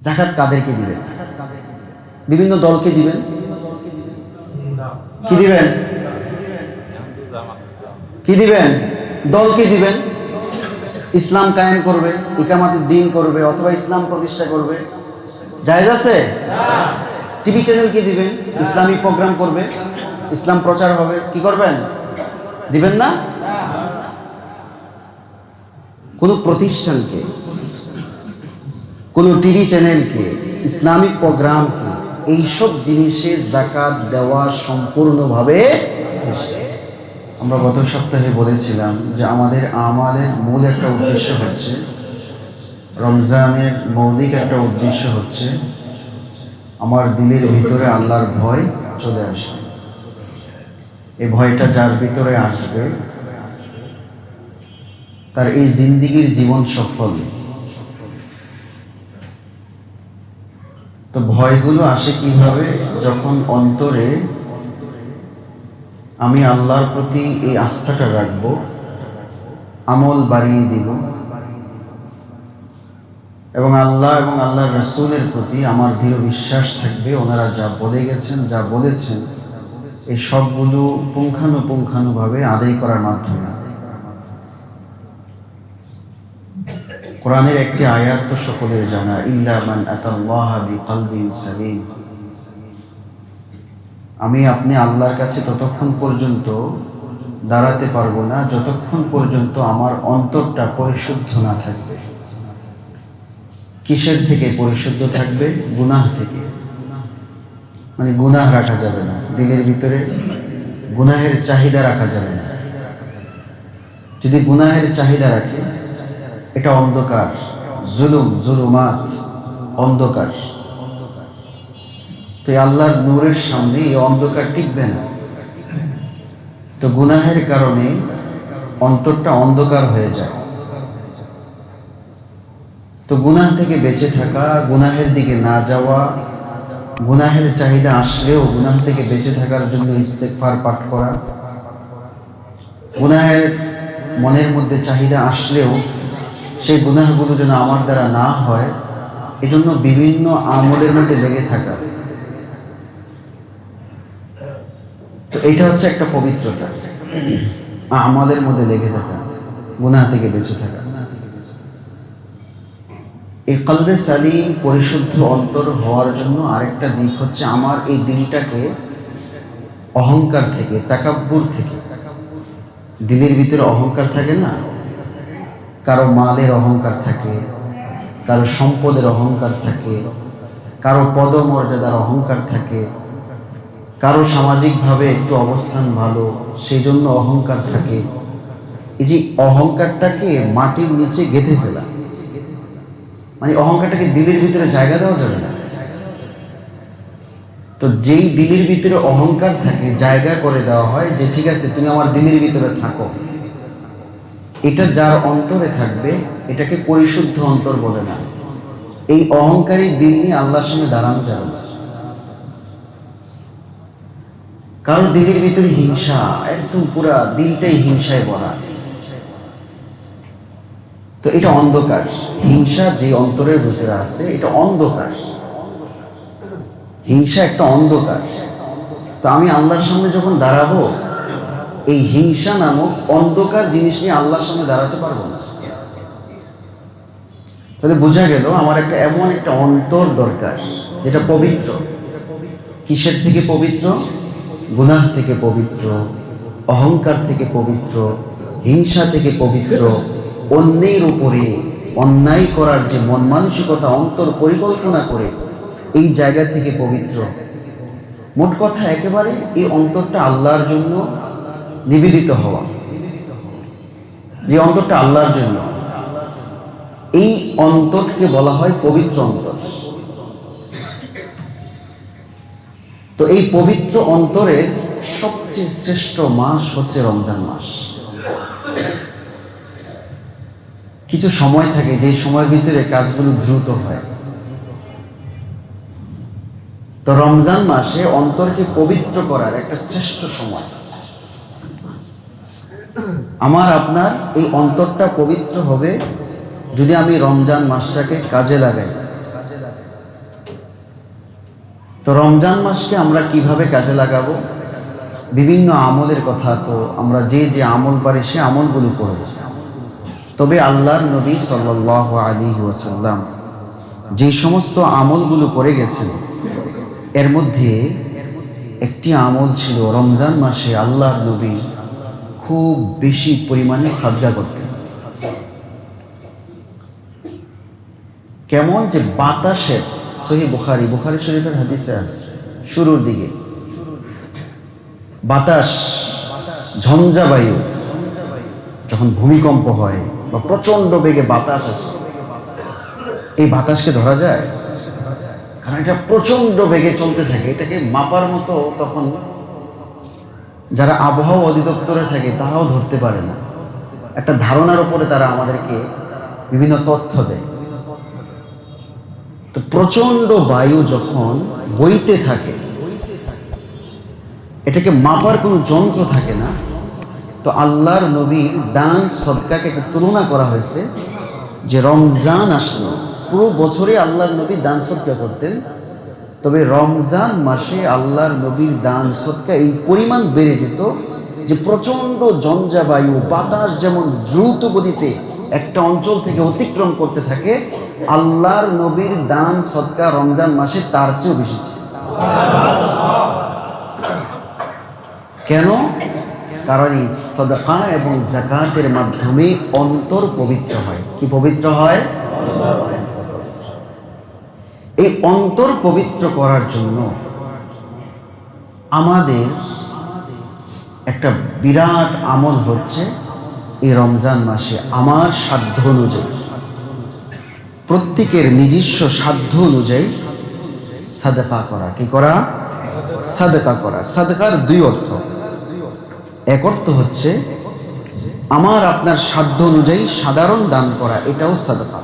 যাকাত কাদেরকে দিবেন? বিভিন্ন দলকে দিবেন? কি দিবেন? কি দিবেন? দলকে দিবেন। ইসলাম কায়েম করবে, ইকামাতুদ দ্বীন করবে, অথবা ইসলাম প্রতিষ্ঠা করবে, জায়েজ আছে? টিভি চ্যানেলকে দিবেন, ইসলামিক প্রোগ্রাম করবে, ইসলাম প্রচার হবে, কি করবেন? দিবেন না? কোন প্রতিষ্ঠানকে, কোন টিভি চ্যানেলকে, ইসলামিক প্রোগ্রামকে, এইসব জিনিসে যাকাত দেওয়া সম্পূর্ণভাবে নিষেধ। আমরা গত সপ্তাহে বলেছিলাম যে আমাদের আমাদের মূল একটা উদ্দেশ্য হচ্ছে, রমজানের মৌলিক একটা উদ্দেশ্য হচ্ছে আমার দিলের ভিতরে আল্লাহর ভয় চলে আসে। এই ভয়টা যার ভিতরে আসবে তার এই জিন্দিগির জীবন সফল। তো ভয়গুলো আসে কিভাবে? যখন অন্তরে আমি আল্লাহর প্রতি এই আস্থাটা রাখবো, আমল বাড়িয়ে দিব, এবং আল্লাহ এবং আল্লাহর রাসূলের প্রতি আমার দৃঢ় বিশ্বাস থাকবে। ওনারা যা বলে গেছেন, যা বলেছেন, এই সবগুলো পুঙ্খানুপুঙ্খানুভাবে আদায় করার মাধ্যমে। কোরআনের একটি আয়াত তো সকলের জানা, ইল্লা মান আতাল্লাহা বিকলবিন সালিম। আমি আপনি আল্লাহর কাছে ততক্ষণ পর্যন্ত দাঁড়াতে পারবো না যতক্ষণ পর্যন্ত আমার অন্তরটা পরিশুদ্ধ না থাকবে। কিসের থেকে পরিশুদ্ধ থাকবে? গুনাহ থেকে। মানে গুনাহ রাখা যাবে না দিলের ভিতরে, গুনাহের চাহিদা রাখা যাবে না। যদি গুনাহের চাহিদা রাখে, এটা অন্ধকার, জুলুমাত, অন্ধকার। তো আল্লাহর নূরের সামনে এই অন্ধকার টিকবে না। তো গুনাহের কারণে অন্তরটা অন্ধকার হয়ে যায়। তো গুনাহ থেকে বেঁচে থাকা, গুনাহের দিকে না যাওয়া, গুনাহের চাহিদা আসলেও গুনাহ থেকে বেঁচে থাকার জন্য ইস্তেগফার পাঠ করা, গুনাহের মনের মধ্যে চাহিদা আসলেও সেই গুনাহগুলো যেন আমার দ্বারা না হয়, এজন্য বিভিন্ন আমলের মধ্যে লেগে থাকা। তো এটা হচ্ছে একটা পবিত্রতা, আমলের মধ্যে লেগে থাকা, গুনাহ থেকে বেঁচে থাকা। এই কলবে সালিম, পরিশুদ্ধ অন্তর হওয়ার জন্য আরেকটা দিক হচ্ছে আমার এই দিলটাকে অহংকার থেকে, তাকাব্বুর থেকে, দিলের ভিতরে অহংকার থাকে না, কারো মালের অহংকার থাকে, কারো সম্পদের অহংকার থাকে, কারো পদমর্যাদার অহংকার থাকে, কারো সামাজিকভাবে একটু অবস্থান ভালো সেই জন্য অহংকার থাকে। এই যে অহংকারটাকে মাটির নিচে গেঁথে ফেলা, মানে অহংকারটাকে দিলের ভিতরে জায়গা দেওয়া যাবে না। তো যেই দিলের ভিতরে অহংকার থাকে, জায়গা করে দেওয়া হয় যে ঠিক আছে তুমি আমার দিলের ভিতরে থাকো। এটা যার অন্তরে থাকবে এটাকে পরিশুদ্ধ অন্তর বলে না। এই অহংকারী দিল নিয়ে আল্লাহর সামনে দাঁড়ানো যাবে না। কারো দিলের ভিতরে হিংসা, একদম পুরা দিলটাই হিংসায় ভরা, তো এটা অন্ধকার। হিংসা যে অন্তরের ভিতরে আছে এটা অন্ধকার, হিংসা একটা অন্ধকার। তো আমি আল্লাহর সামনে যখন দাঁড়াবো, এই হিংসা নামক অন্ধকার জিনিস নিয়ে আল্লাহর সামনে দাঁড়াতে পারবো না। তাহলে বোঝা গেল আমার একটা এমন একটা অন্তর দরকার যেটা পবিত্র। কিসের থেকে পবিত্র? গুনাহ থেকে পবিত্র, অহংকার থেকে পবিত্র, হিংসা থেকে পবিত্র, অন্যের উপরে অন্যায় করার যে মন মানসিকতা অন্তর পরিকল্পনা করে এই জায়গা থেকে পবিত্র। মোট কথা একেবারে এই অন্তরটা আল্লাহর জন্য নিবেদিত হওয়া, যে অন্তরটা আল্লাহর জন্য, এই অন্তরকে বলা হয় পবিত্র অন্তর। তো এই পবিত্র অন্তরের সবচেয়ে শ্রেষ্ঠ মাস হচ্ছে রমজান মাস। কিছু সময় থাকে যে সময়ের ভিতরে কাজগুলো দ্রুত হয়। তো রমজান মাসে অন্তরকে পবিত্র করার একটা শ্রেষ্ঠ সময়। আমার আপনার এই অন্তরটা পবিত্র হবে যদি আমি রমজান মাসটাকে কাজে লাগাই। তো রমজান মাসকে আমরা কিভাবে কাজে লাগাবো? বিভিন্ন আমলের কথা, তো আমরা যে যে আমল পারি সে আমলগুলো করব। তবে আল্লাহর নবী সাল্লাল্লাহু আলাইহি ওয়াসাল্লাম যে সমস্ত আমলগুলো করে গেছেন, এর মধ্যে একটি আমল ছিল রমজান মাসে আল্লাহর নবী খুব বেশি পরিমাণে সাদকা করতেন। কেমন যে বাতাসের, সহিহ বুখারী শরীফের হাদিসে আছে, শুরুর দিকে বাতাস, ঝঞ্ঝা বায়ু, যখন ভূমিকম্প হয় বা প্রচন্ড বেগে বাতাস আসে, এই বাতাসকে ধরা যায়? কারণ এটা প্রচন্ড বেগে চলতে থাকে, এটাকে মাপার মতো তখন যারা আবহাওয়া অধিদপ্তরে থাকে তারাও ধরতে পারে না। একটা ধারণার উপরে তারা আমাদেরকে বিভিন্ন তথ্য দেয়। তো প্রচন্ড বায়ু যখন বইতে থাকে, এটাকে মাপার কোনো যন্ত্র থাকে না। তো আল্লাহর নবীর দান সদকাকে তুলনা করা হয়েছে যে রমজান আসলো, পুরো বছরে আল্লাহর নবী দান সদকা করতেন, তবে রমজান মাসে আল্লাহর নবীর দান সদকা এই পরিমাণ বেড়ে যেত যে প্রচণ্ড ঝঞ্ঝা বায়ু, বাতাস যেমন দ্রুত গতিতে একটা অঞ্চল থেকে অতিক্রম করতে থাকে, আল্লাহর নবীর দান সদকা রমজান মাসে তার চেয়েও বেশি ছিল। কেন? কারণ এই সাদাকা এবং যাকাতের মাধ্যমে অন্তর পবিত্র হয়। কি পবিত্র হয়? অন্তর পবিত্র। এই অন্তর পবিত্র করার জন্য আমাদের একটা বিরাট আমল হচ্ছে এই রমজান মাসে আমার সাধ্য অনুযায়ী, প্রত্যেকের নিজস্ব সাধ্য অনুযায়ী সাদাকা করা। কি করা? সাদাকা করা। সাদাকার দুই অর্থ। এক অর্থ হচ্ছে আমার আপনার সাধ্য অনুযায়ী সাধারণ দান করা, এটাও সাদাকা।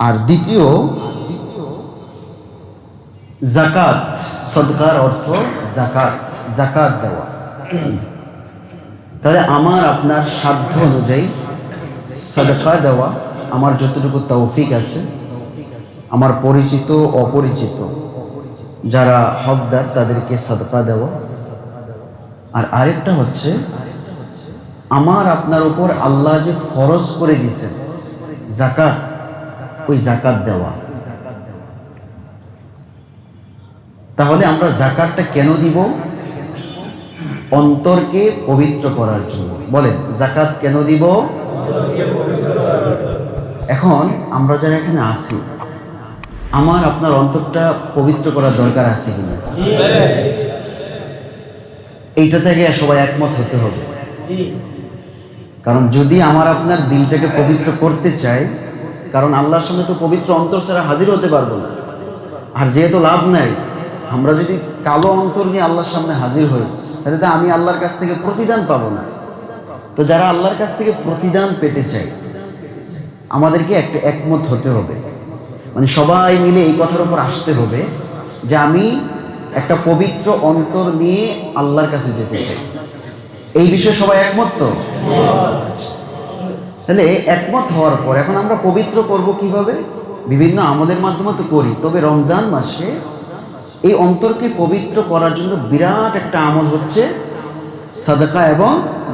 আর দ্বিতীয় যাকাত। সাদকার অর্থ যাকাত, যাকাত দেওয়া। তাহলে আমার আপনার সাধ্য অনুযায়ী সাদকা দেওয়া, আমার যতটুকু তৌফিক আছে, আমার পরিচিত অপরিচিত যারা হকদার তাদেরকে সাদকা দেওয়া। আর আরেকটা হচ্ছে আমার আপনার উপর আল্লাহ যে ফরজ করে দিয়েছেন যাকাত, ওই যাকাত দেওয়া। তাহলে আমরা যাকাতটা কেন দিব? অন্তরকে পবিত্র করার জন্য। বলেন, যাকাত কেন দিব? এখন আমরা যারা এখানে আছি, আমার আপনার অন্তরটা পবিত্র করার দরকার আছে কিনা? এইটা থেকে সবাই একমত হতে হবে। কারণ যদি আমার আপনার দিলটাকে পবিত্র করতে চাই, কারণ আল্লাহর সামনে তো পবিত্র অন্তর ছাড়া হাজির হতে পারবো না। আর যেহেতু লাভ নাই, আমরা যদি কালো অন্তর নিয়ে আল্লাহর সামনে হাজির হই, তাহলে তো আমি আল্লাহর কাছ থেকে প্রতিদান পাবো না। তো যারা আল্লাহর কাছ থেকে প্রতিদান পেতে চাই, আমাদেরকে একটা একমত হতে হবে। মানে সবাই মিলে এই কথার উপর আসতে হবে যে আমি একটা পবিত্র অন্তর নিয়ে আল্লাহর কাছে যেতে চাই। এই বিষয়ে সবাই একমত তো? তাহলে একমত হওয়ার পর এখন আমরা পবিত্র করব কিভাবে? বিভিন্ন আমলের মাধ্যমে তো করি, তবে রমজান মাসে এই অন্তরকে পবিত্র করার জন্য বিরাট একটা আমল হচ্ছে সাদাকা এবং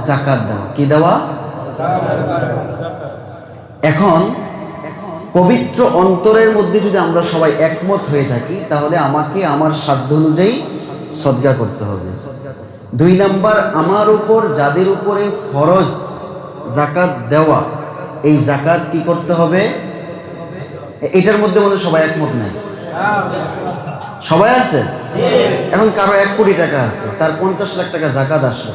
যাকাত দেওয়া। কি দেওয়া? এখন পবিত্র অন্তরের মধ্যে যদি আমরা সবাই একমত হয়ে থাকি, তাহলে আমাকে আমার সাধ্য অনুযায়ী সদকা করতে হবে। দুই নাম্বার, আমার উপর যাদের উপরে ফরজ যাকাত দেওয়া, এই যাকাত কি করতে হবে? এটার মধ্যে মনে সবাই একমত নাই? সবাই আছে? এখন কারো 1 কোটি টাকা আছে, তার 50 লাখ টাকা যাকাত আসলো,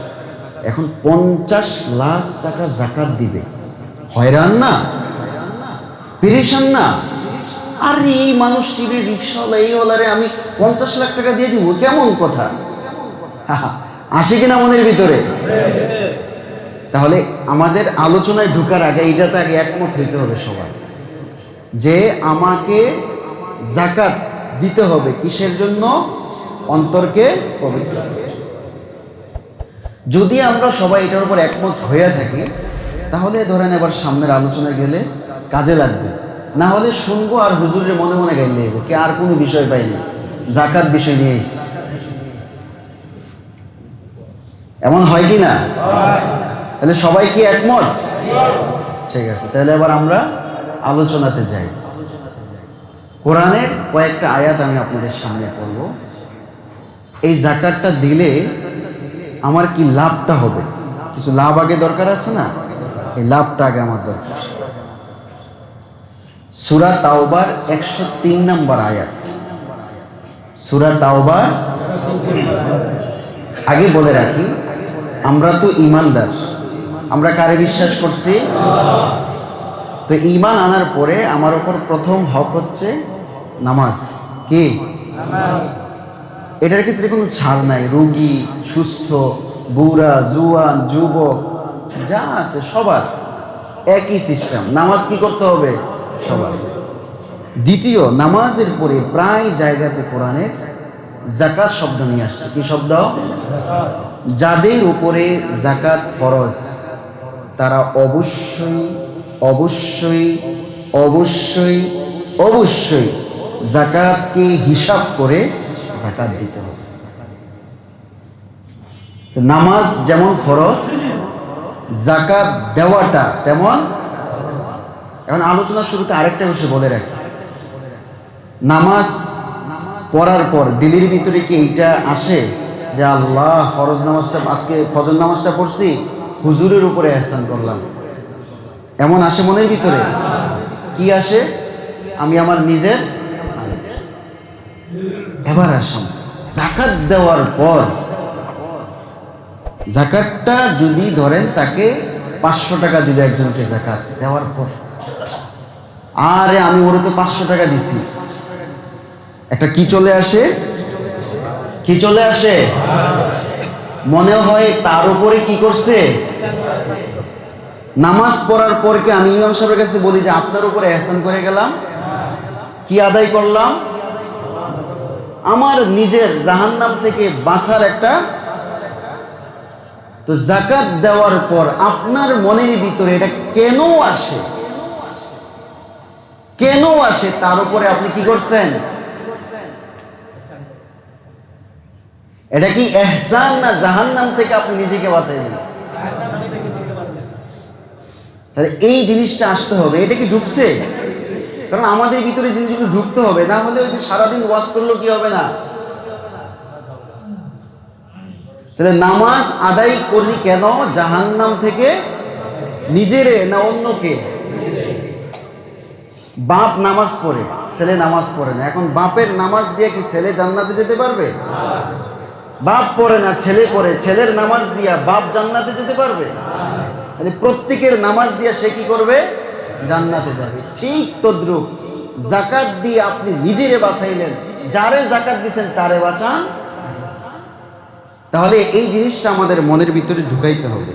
এখন 50 লাখ টাকা যাকাত দিবে। হয়রান না? পেরেশান না? আর এই মানুষটির রিক্সাওয়ালা, এই ওলারে আমি 50 লাখ টাকা দিয়ে দিব, কেমন কথা? আসে কিনা মনের ভিতরে? তাহলে আমাদের আলোচনায় ঢোকার আগে এইটাতে আগে একমত হইতে হবে সবাই, যে আমাকে যাকাত দিতে হবে। কিসের জন্য? অন্তরকে পবিত্র। যদি আমরা সবাই এটার উপর একমত হয়ে থাকি, তাহলে ধরেন এবার সামনের আলোচনায় গেলে কাজে লাগবে। না হলে শুনবো আর হুজুরের মনে মনে গাইলে যাবো, কে আর কোনো বিষয় পাইনি, জাকাত বিষয় নিয়ে এসছি। এমন হয় কি না? তাহলে সবাই কি একমত? ঠিক আছে, তাহলে এবার আমরা আলোচনাতে যাই। কোরআনের কয়েকটা আয়াত আমি আপনাদের সামনে পড়ব। এই জাকাতটা দিলে আমার কি লাভটা হবে, কিছু লাভ আগে দরকার আছে না, এই লাভটা আগে আমার দরকার। সূরা তাওবার 103 নম্বর আয়াত। সূরা তাওবার, আগে বলে রাখি আমরা তো ঈমানদার, আমরা কারে বিশ্বাস করছি? তো ঈমান আনার পরে আমার উপর প্রথম হক হচ্ছে নামাজ। কি? এটার ক্ষেত্রে কোনো ছাড় নাই। রোগী, সুস্থ, বুড়া, জুয়ান, যুবক যা আছে সবার একই সিস্টেম, নামাজ কি করতে হবে? সবার। দ্বিতীয়, নামাজের পরে প্রায় জায়গাতে কোরআনে যাকাত শব্দ নিয়ে আসছে। কি শব্দ? যাদের উপরে যাকাত ফরজ তারা অবশ্যই অবশ্যই অবশ্যই অবশ্যই যাকাতকে হিসাব করে যাকাত দিতে হবে। নামাজ যেমন ফরজ, যাকাত দেওয়াটা তেমন। এখন আলোচনার শুরুতে আরেকটা বিষয় বলে রাখি, নামাজ পড়ার পর দিলের ভিতরে কি এইটা আসে যে আল্লাহ ফরজ নামাজটা, আজকে ফজর নামাজটা পড়ছি, হুজুরের উপরে ইহসান করলাম, এমন আসে মনের ভিতরে? কি আসে? আমি আমার নিজের। এবার আসুন, যাকাত দেওয়ার পর, যাকাতটা যদি ধরেন তাকে 500 টাকা দিল একজনকে, যাকাত দেওয়ার পর আরে আমি ওরে তো 500 টাকা দিছি, একটা কি চলে আসে? কি চলে আসে? মনে হয় তার উপরে কি করছে? নামাজ পড়ার পর কি আমি ইমাম সাহেবের কাছে বলি যে আপনার উপরে ইহসান করে গেলাম, কি আদায় করলাম? আমার নিজের জাহান্নাম থেকে বাঁচার একটা। তো যাকাত দেওয়ার পর আপনার মনের ভিতরে এটা কেন আসে, কেন আসে, তার উপরে আপনি কি করছেন? এটা কি ইহসান না জাহান্নাম থেকে আপনি নিজেকে বাঁচাইলেন? তাহলে এই জিনিসটা আসতে হবে। এটা কি ঢুকছে? কারণ আমাদের ভিতরে জিনিসগুলো ঢুকতে হবে, না হলে ওই যে সারাদিন ওয়াজ করলেও কি হবে না। তাহলে নামাজ আদায় করি কেন? জাহান্নাম থেকে নিজেরে না অন্যকে? বাপ নামাজ পড়ে, ছেলে নামাজ পড়ে না, এখন বাপের নামাজ দিয়ে কি ছেলে জান্নাতে যেতে পারবে? বাপ পড়ে না, ছেলে পড়ে, ছেলের নামাজ দিয়া বাপ জান্নাতে যেতে পারবে? তাহলে প্রত্যেকের নামাজ দিয়া সে কি করবে? জান্নাতে যাবে। ঠিক তদ্রুপ যাকাত দিয়ে আপনি নিজেরে বাঁচাইলেন, যারে যাকাত দিয়েছেন তারে বাঁচান। তাহলে এই জিনিসটা আমাদের মনের ভিতরে ঢুকাইতে হবে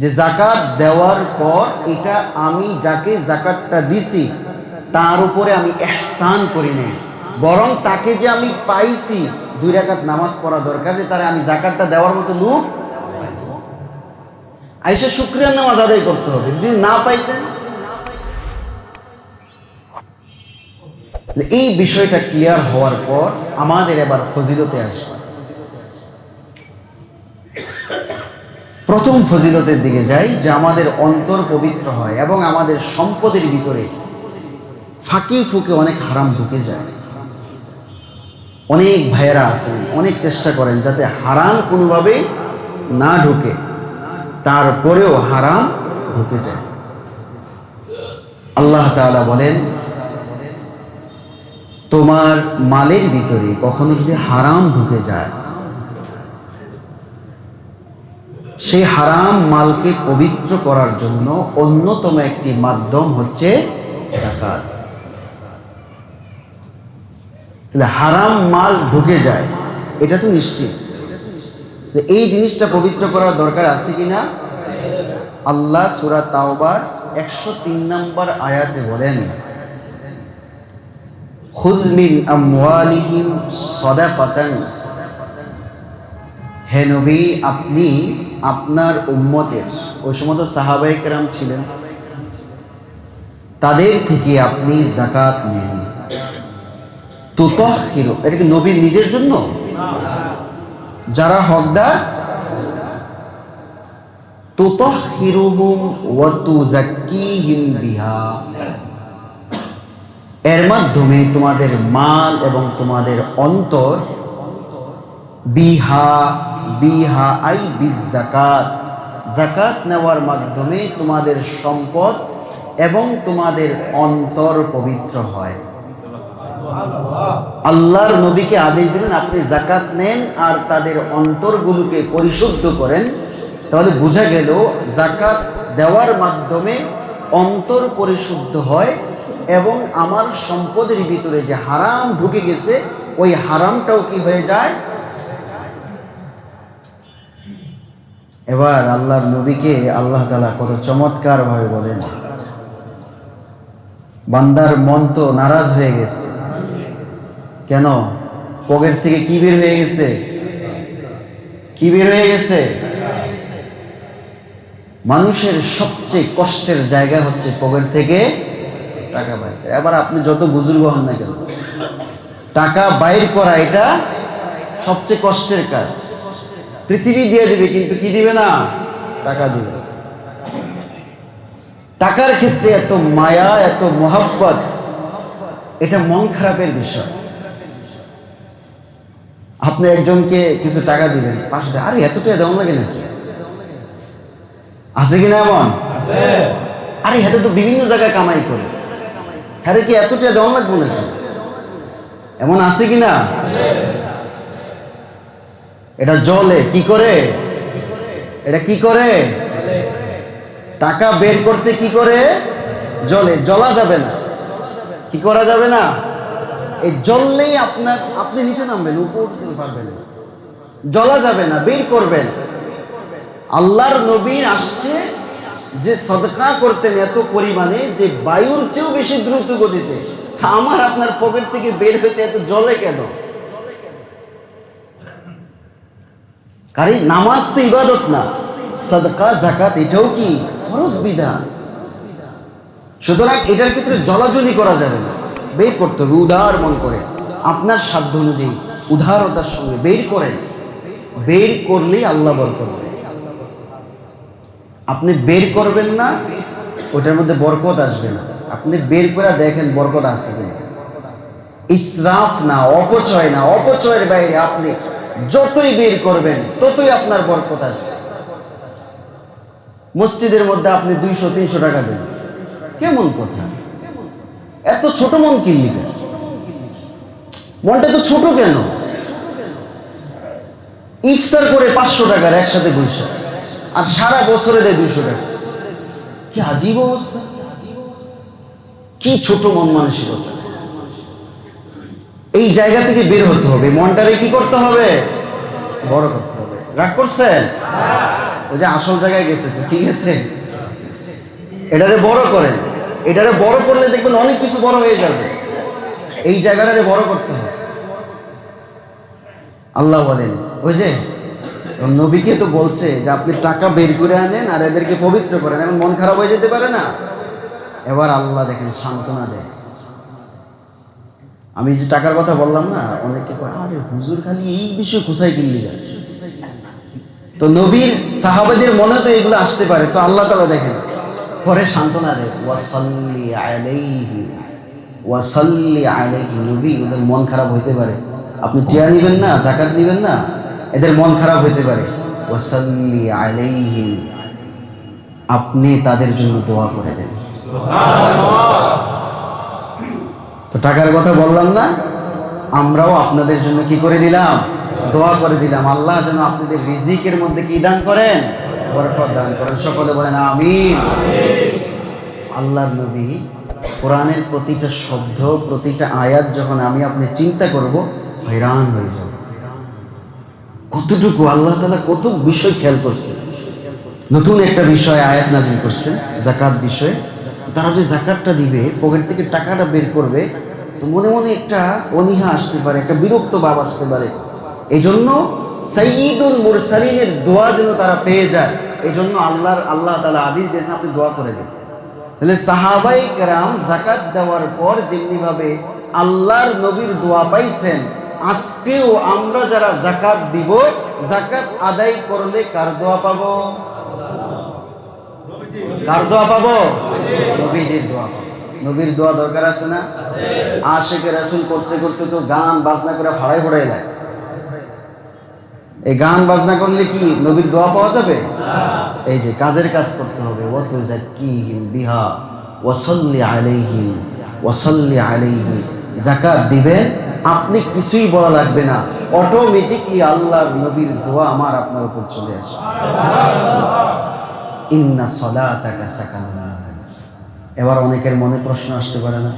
যে যাকাত দেওয়ার পর এটা আমি যাকে যাকাতটা দিছি তার উপরে আমি ইহসান করি নাই, বরং তাকে যে আমি পাইছি 2 রাকাত নামাজ পড়া দরকার, যে তারে আমি যাকাতটা দেওয়ার মতো লোক আইসা শুকরিয়ার নামাজ আদায় করতে হবে। যদি না পাইতেন, এই বিষয়টা ক্লিয়ার হওয়ার পর আমাদের এবার ফজিলতে আসবে। প্রথম ফজিলতের দিকে যাই, যে আমাদের অন্তর পবিত্র হয় এবং আমাদের সম্পদের ভিতরে ফাঁকে ফুঁকে অনেক হারাম ঢুকে যায়। অনেক ভাইয়েরা আছেন, অনেক চেষ্টা করেন যাতে হারাম কোনোভাবে না ঢুকে, তারপরেও হারাম ঢুকে যায়। আল্লাহ তাআলা বলেন, তোমার মালের ভিতরে কখনো যদি হারাম ঢুকে যায়, সেই হারাম মালকে পবিত্র করার জন্য অন্যতম একটি মাধ্যম হচ্ছে যাকাত। তাহলে হারাম মাল ঢুকে যায়, এটা তো নিশ্চিত। এই জিনিসটা পবিত্র করার দরকার আছে কিনা? আল্লাহ সূরা তাওবার 103 নম্বর আয়াতে বলেন, খুয মিন আমওয়ালিহিম সাদাকাতান, হে নবী আপনি আপনার উম্মতের, ওই সময় তো সাহাবায়ে কেরাম ছিলেন, তাদের থেকে আপনি যাকাত নেন। তুতাহহিরু, এটা কি নবীর নিজের জন্য? যারা হকদার, তুতাহহিরুহুম ওয়া তুযাক্কিহিম বিহা, এর মাধ্যমে তোমাদের মাল এবং তোমাদের অন্তর, বিহা, বিহা আই বিযাকাত, যাকাত নেওয়ার মাধ্যমে তোমাদের সম্পদ এবং তোমাদের অন্তর পবিত্র হয়। আল্লাহর নবীকে আদেশ দিলেন আপনি যাকাত নেন আর তাদের অন্তরগুলোকে পরিশুদ্ধ করেন। তাহলে বোঝা গেল যাকাত দেওয়ার মাধ্যমে অন্তর পরিশুদ্ধ হয় এবং আমার সম্পদের ভিতরে যে হারাম ঢুকে গেছে ওই হারামটাও কি হয়ে যায়। এবার আল্লাহর নবীকে আল্লাহ তাআলা কত চমৎকার ভাবে বলেন, বান্দার মন তো নারাজ হয়ে গেছে। কেন? পকেট থেকে কি বের হয়ে গেছে? কি বের হয়ে গেছে? মানুষের সবচেয়ে কষ্টের জায়গা হচ্ছে পকেট থেকে টাকা বাইর করা। এবার আপনি যত বুজুর্গ হন না কেন, টাকা বাইর করা এটা সবচেয়ে কষ্টের কাজ। পৃথিবী দিয়ে দিবে কিন্তু কি দিবে না? টাকা দিবে। টাকার ক্ষেত্রে এত মায়া, এত মোহাব্বত, এটা মন খারাপের বিষয়। আপনি একজনকে কিছু টাকা দিবেন, পাশে আরে এতটা দেওয়া লাগে নাকি? আছে কিনা এমন? আরে হাতে তো বিভিন্ন জায়গায় কামাই করে, হ্যাঁ কি এতটা দেওয়া লাগবো নাকি? এমন আছে কিনা? এটা জলে কি করে? এটা কি করে? টাকা বের করতে কি করে? জলে। জ্বলা যাবে না। কি করা যাবে না? এই জ্বললেই আপনি নিচে নামবেন, উপর উঠতে পারবেন না। জ্বলা যাবে না, বের করবেন। আল্লাহর নবীর আসছে যে সদকা করতেন এত পরিমাণে যে বায়ুর চেয়েও বেশি দ্রুত গতিতে, তা আমার আপনার পকেট থেকে বের হতে এত জ্বলে কেন? কারণ নামাজ তো ইবাদত না, সাদকা যাকাত এটাও কি ফরজ বিধান। সুতরাং এটার ক্ষেত্রে জলাজলি করা যাবে না, বের করতে হবে উদার মন করে, আপনার সাধ্য অনুযায়ী উদারতার সঙ্গে বের করেন। বের করলেই আল্লাহ বরকত দেয়। আপনি বের করবেন না, ওটার মধ্যে বরকত আসবে না। আপনি বের করে দেখেন বরকত আছে কিনা। ইসরাফ না, অপচয় না, অপচয়ের বাইরে আপনি যতই বের করবেন ততই আপনার বরকত আসবে। মসজিদের মধ্যে আপনি 200-300 টাকা দেন, কেমন কথা? এত ছোট মন কিনলি কেন? মনটা তো ছোট কেন? ইফতার করে 500 টাকার একসাথে বসে, আর সারা বছরে দেয় 200 টাকা। কি আজীব অবস্থা! কি ছোট মন মানসিকতা! এই জায়গা থেকে বের হতে হবে। মনটারে কি করতে হবে? বড় করতে হবে। রাগ করছেন? ওই যে আসল জায়গায় গেছে তো, ঠিক আছে, এটারে বড় করেন। এটারে বড় করলে দেখবেন অনেক কিছু বড় হয়ে যাবে। এই জায়গাটারে বড় করতে হবে। আল্লাহ বলেন, ওই যে নবীকে তো বলছে যে আপনি টাকা বের করে আনেন আর এদেরকে পবিত্র করেন, এখন মন খারাপ হয়ে যেতে পারে না? এবার আল্লাহ দেখেন সান্ত্বনা দেয়। আমি যে টাকার কথা বললাম না, অনেকে কয় আরে হুজুর খালি এই বিষয় খুশাই কিনলি যায়। তো নবীর সাহাবাদের মনে তো এগুলো আসতে পারে, তো আল্লাহ তাআলা দেখেন পরে সান্ত্বনা দেয়, ওয়াসাল্লি আলাইহি ওয়াসাল্লি আলাইহি। নবী, ওদের মন খারাপ হইতে পারে, আপনি টিয়া নিবেন না, যাকাত নিবেন না, এদের মন খারাপ হইতে পারে। ওয়াসাল্লি আলাইহি, আপনি তাদের জন্য দোয়া করে দেন। তো টাকার কথা বললাম না, আমরাও আপনাদের জন্য কি করে দিলাম? দোয়া করে দিলাম। আল্লাহ যেন আপনাদের রিজিকের মধ্যে কি দান করেন? বরকত দান করেন। সকলে বলেন আমিন। আল্লাহর নবী কোরআনের প্রতিটা শব্দ, প্রতিটা আয়াত যখন আমি আপনি চিন্তা করব, হয়রান হয়ে যাব। কতটুকু আল্লাহ তাআলা কত বিষয় খেয়াল করছে। নতুন একটা বিষয় আয়াত নাযিল করছেন, যাকাত বিষয়। তারা যে যাকাতটা দিবে, পকেট থেকে টাকাটা বের করবে, তো মনে মনে একটা অনীহা আসতে পারে, একটা বিরক্ত ভাব আসতে পারে। এই জন্য সাইয়্যিদুল মুরসালিনের দোয়া যেন তারা পেয়ে যায়, এই জন্য আল্লাহ তাআলা আদেশ দিয়েছেন আপনি দোয়া করে দিন। তাহলে সাহাবাই কেরাম যাকাত দেওয়ার পর যেমনিভাবে আল্লাহর নবীর দোয়া পাইছেন, আজকেও আমরা যারা যাকাত দিব, যাকাত আদায় করলে কার দোয়া পাবো? কার দোয়া পাবো? নবীজির দোয়া পাবো। নবীর দোয়া দরকার আছে না? আশিকে রাসূল করতে করতে তো গান বাজনা করে ফাড়াই ফাড়াই দেয়। এই গান বাজনা করলে কি নবীর দোয়া পাওয়া যাবে? এই যে কাজের কাজ করতে হবে। ওয়া তুযাক্কিহিম বিহা ওয়া সাল্লি আলাইহিম ওয়া সাল্লি আলাইহি। যাকাত দিবেন, আপনি কিছুই বলা লাগবে না, অটোমেটিকলি আল্লাহর নবীর দোয়া আমার আপনার উপর চলে আসে। ইন্না সলাতাকা সাকানুন লাহুম। এবার অনেকের মনে প্রশ্ন আসতে পারে না,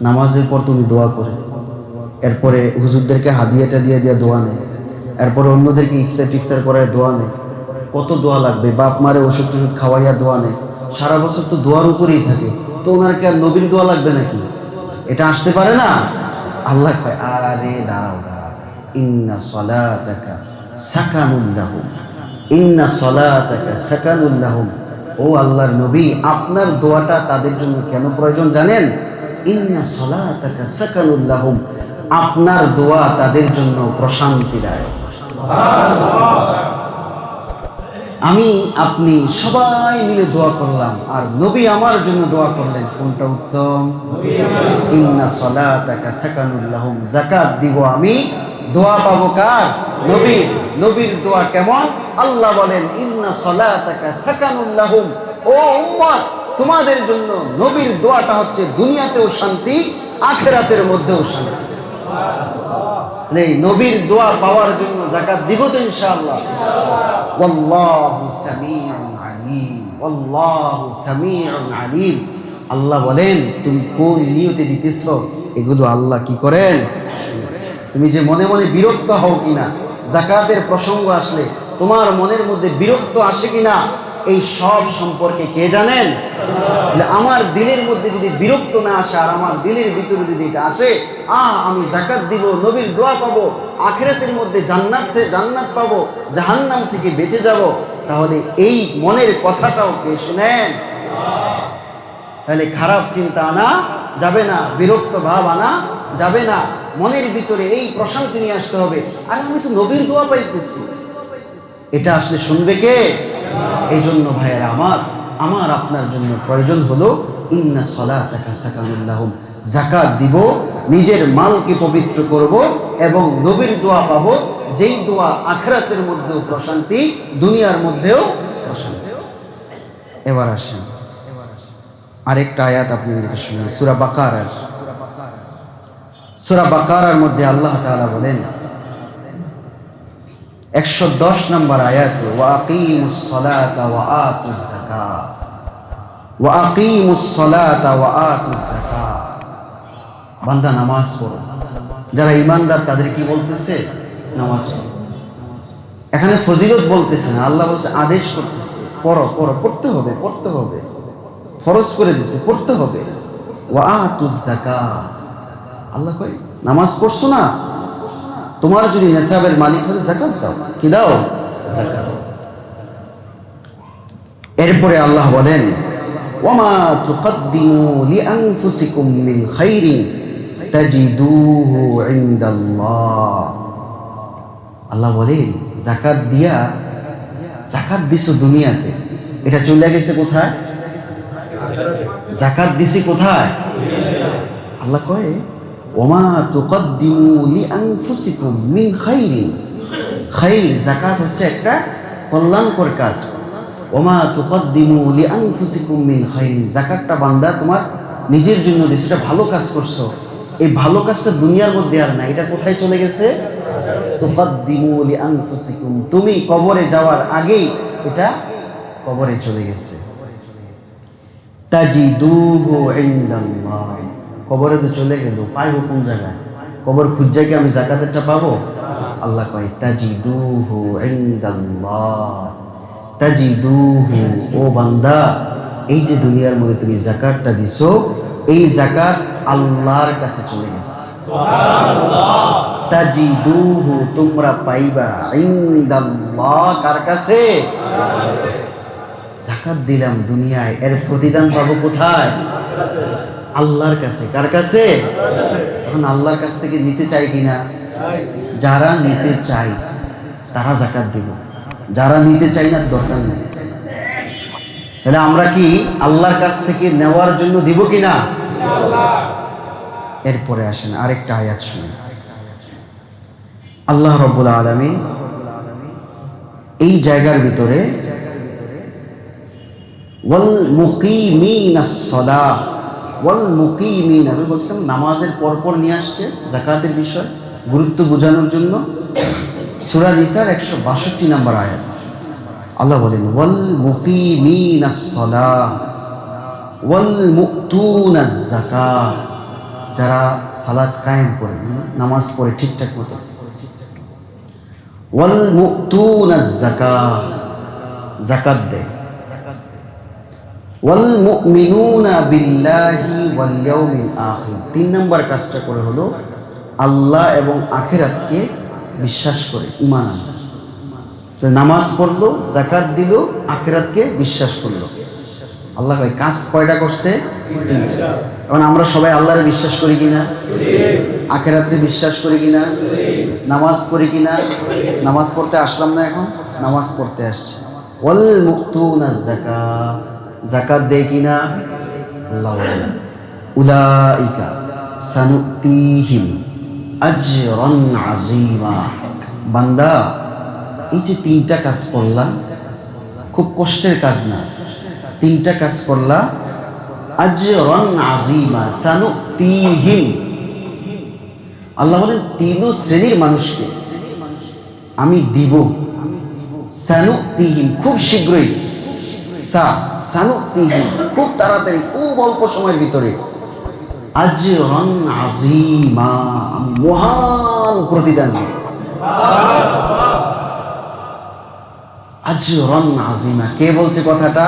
নামাজের পর তুমি দোয়া করে, এরপরে হুজুরদেরকে হাদিয়াটা দিয়ে দোয়া নেই, এরপরে অন্যদেরকে ইফতার টিফতার করার দোয়া নেই, কত দোয়া লাগবে, বাপ মারে ওষুধ টষুধ খাওয়াইয়া দোয়া নেই, সারা বছর তো দোয়ার উপরেই থাকে, তো ওনারকে আর নবীর দোয়া লাগবে নাকি? এটা আসতে পারে না? আল্লাহ কয়, আরে দাঁড়াও দাঁড়াও, ইন্না সলাতাকা সাকানুন লাহুম, ইন্না সলাতাকা সাকানুন লাহুম। ও আল্লাহর নবী, আপনার দোয়াটা তাদের জন্য কেন প্রয়োজন জানেন? ইন্না সলাতাকা সাকানুন লাহুম, আপনার দোয়া তাদের জন্য প্রশান্তি দেয়। আমি আপনি সবাই মিলে দোয়া করলাম, আর নবী আমার জন্য দোয়া করলেন, কোনটা উত্তম? ইন্না সলাতাকা সাকানুল লাহুম। যাকাত দিব আমি, দোয়া পাবো কার? নবীর। নবীর দোয়া কেমন? আল্লাহ বলেন, ইন্না সলাতাকা সাকানুল লাহুম। ও উম্মত, তোমাদের জন্য নবীর দোয়াটা হচ্ছে দুনিয়াতেও শান্তি, আখিরাতের মধ্যেও শান্তি। এই নবীর দোয়া পাওয়ার জন্য যাকাত দিব তো ইনশাআল্লাহ। ওয়াল্লাহু সামিউন আলিম, ওয়াল্লাহু সামিউন আলিম। আল্লাহ বলেন, তুমি কোন নিয়তে দিতেছ এগুলো আল্লাহ কি করেন? তুমি যে মনে মনে বিরক্ত হও কিনা, যাকাতের প্রসঙ্গ আসলে তোমার মনের মধ্যে বিরক্ত আসে কিনা, এই সব সম্পর্কে কে জানেন? আমার দিলের মধ্যে যদি বিরক্ত না আসে, আর আমার দিলের ভিতরে যদি এটা আসে, আমি যাকাত দিব, নবীর দোয়া পাবো, আখিরাতের মধ্যে জান্নাত পাবো, জাহান্নাম থেকে বেঁচে যাব, তাহলে এই মনের কথাটাও কে শুনেন? তাহলে খারাপ চিন্তা আনা যাবে না, বিরক্ত ভাব আনা যাবে না, মনের ভিতরে এই প্রশান্তি নিয়ে আসতে হবে। আর আমি তো নবীর দোয়া পাইতেছি, এটা আসলে শুনবে কে? এই জন্য ভাইয়েরা আমার আপনার জন্য প্রয়োজন হলো ইন্না সলাতাকা সাকানুল লাহুম। যাকাত দিব, নিজের মালকে পবিত্র করব, এবং নবীর দোয়া পাবো, যেই দোয়া আখিরাতের মধ্যেও প্রশান্তি, দুনিয়ার মধ্যেও প্রশান্তি। এবার আসেন আরেকটা আয়াত আপনাদেরকে শুনি, সূরা বাকারার মধ্যে আল্লাহ তাআলা বলেন 110 নম্বর আয়াতে, ওয়া আকিমুস সালাতা ওয়া আতুজ যাকাত, ওয়া আকিমুস সালাতা ওয়া আতুজ যাকাত। বান্দা নামাজ পড়ো। যারা ঈমানদার তাদের কি বলতেছে? নামাজ পড়ো। এখানে ফজিলত বলতেছে না, আল্লাহ বলছে, আদেশ করতেছে, পড়ো পড়ো, পড়তে হবে, ফরজ করে দিছে, পড়তে হবে। ওয়া আতুজ যাকাত, আল্লাহ কয় নামাজ পড়ছো না, তোমার যদি নেসাবের মালিক হলে যাকাত দাও। কি দাও? যাকাত। এরপরে আল্লাহ বলেন, ওয়ামা তুকদ্দিমু লিআনফুসিকুম মিন খাইরিন তাজিদুহু ইনদাল্লাহ। আল্লাহ বলেন, যাকাত দিছো দুনিয়াতে, এটা চলে গেছে কোথায়? যাকাত দিছি কোথায়? আল্লাহ কয়, ওমা তুকদ্দিমু লিআনফুসিকুম মিন খাইরিন। খাইর, যাকাত হচ্ছে একটা কল্যাণকর কাজ। ওমা তুকদ্দিমু লিআনফুসিকুম মিন খাইরিন, যাকাতটা বান্দা তোমার নিজের জন্য দিয়েছে, এটা ভালো কাজ করছো। এই ভালো কাজটা দুনিয়ার মধ্যে আর না, এটা কোথায় চলে গেছে? তুকদ্দিমু লিআনফুসিকুম, তুমি কবরে যাওয়ার আগেই এটা কবরে চলে গেছে। তাজিদুহু ইনদাল্লাহ, কবরে তো চলে গেল, পাইব কোন জায়গায়? কবর খুঁজে কি আমি যাকাতেরটা পাবো? আল্লাহ কয়, তাজিদুহু ইনদাল্লাহ, তাজিদুহু। ও বান্দা, এই যে দুনিয়ার মধ্যে তুমি যাকাতটা দিছো, এই যাকাত আল্লাহর কাছে চলে গেছে। সুবহানাল্লাহ। তাজিদুহু, তোমরা পাইবা, ইনদাল্লাহ, কার কাছে? জাকাত দিলাম দুনিয়ায়, এর প্রতিদান পাবো কোথায়? আল্লাহর কাছে। কার কাছে? এখন আল্লাহর কাছ থেকে নিতে চাই কিনা? যারা নিতে চাই তারা জাকাত দিব, যারা নিতে চাই না দরকার নেই। তাহলে আমরা কি আল্লাহর কাছ থেকে নেওয়ার জন্য দিব কিনা? এরপরে আসেন আরেকটা আয়াত শুনেন। আল্লাহ রাব্বুল আলামিন এই জায়গার ভিতরে ওয়াল মুকিমিনাস সালাহ, ওয়াল মুকিমিনা, আমি বলছিলাম নামাজের পরপর নিয়ে আসছে যাকাতের বিষয় গুরুত্ব বোঝানোর জন্য। সূরা নিসার 162 নম্বর আয়াত আল্লাহ বলেন ওয়াল মুকিমিনাস সালাহ ওয়াল মুতুনাজ যাকাত, যারা সালাত কায়েম করে, নামাজ পড়ে ঠিকঠাক মতো। ওয়াল মুতুনাজ যাকাত, যাকাত দেয়। ওয়াল মুমিনুনা বিল্লাহি ওয়াল ইয়াউমিল আখির, 3 নম্বর কাজটা করে হলো আল্লাহ এবং আখিরাতকে বিশ্বাস করে, ঈমান আনে। তো নামাজ পড়লো, যাকাত দিল, আখিরাতকে বিশ্বাস করলো। আল্লাহ কয় কাজ কয়টা করছে? 3টা। এখন আমরা সবাই আল্লাহরে বিশ্বাস করি কিনা? আখিরাতকে বিশ্বাস করি কিনা? নামাজ পড়ি কিনা? নামাজ পড়তে আসলাম না, এখন নামাজ পড়তে আসছে। ওয়াল মুতুনাজ যাকাত, যাকাত দেয় কিনা? আল্লাহ বলেন উলাইকা সানুতিহিম আজরান আযীমা। বান্দা এই যে 3টা কাজ করলা, খুব কষ্টের কাজ না, 3টা কাজ করলা, আজরান আযীমা সানুতিহিম। আল্লাহ বলেন 3 শ্রেণীর মানুষকে আমি দিব, সানুতিহিম খুব শীঘ্রই, সানুতিহিম খুব তাড়াতাড়ি, খুব অল্প সময়ের ভিতরে, আজরান আযীমা আমি মহান প্রতিদান দেব। আজরান আযীমা, কে বলছে কথাটা?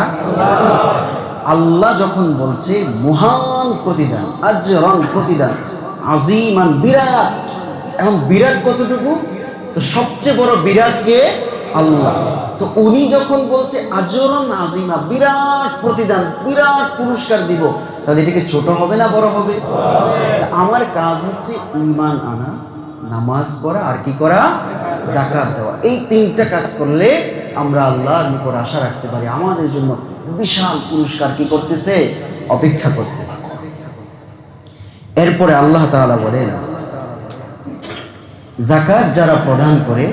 আল্লাহ যখন বলছে মহান প্রতিদান, আজরান প্রতিদান, আযীমান বিরাট। এখন বিরাট কতটুকু? তো সবচেয়ে বড় বিরাট কে? আল্লাহ। তো উনি যখন বলছে আজরান আযীমা, বিরাট প্রতিদান, বিরাট পুরস্কার দিব, তাহলে এটাকে ছোট হবে না বড় হবে? আমার কাজ হচ্ছে ঈমান আনা, নামাজ পড়া, আর কি করা? যাকাত দেওয়া। এই 3টা কাজ করলে আমরা আল্লাহর নিকট আশা রাখতে পারি আমাদের জন্য বিশাল পুরস্কার কি করতেছে? অপেক্ষা করতেছে। এরপরে আল্লাহ তাআলা বলেন যাকাত যারা প্রদান করে,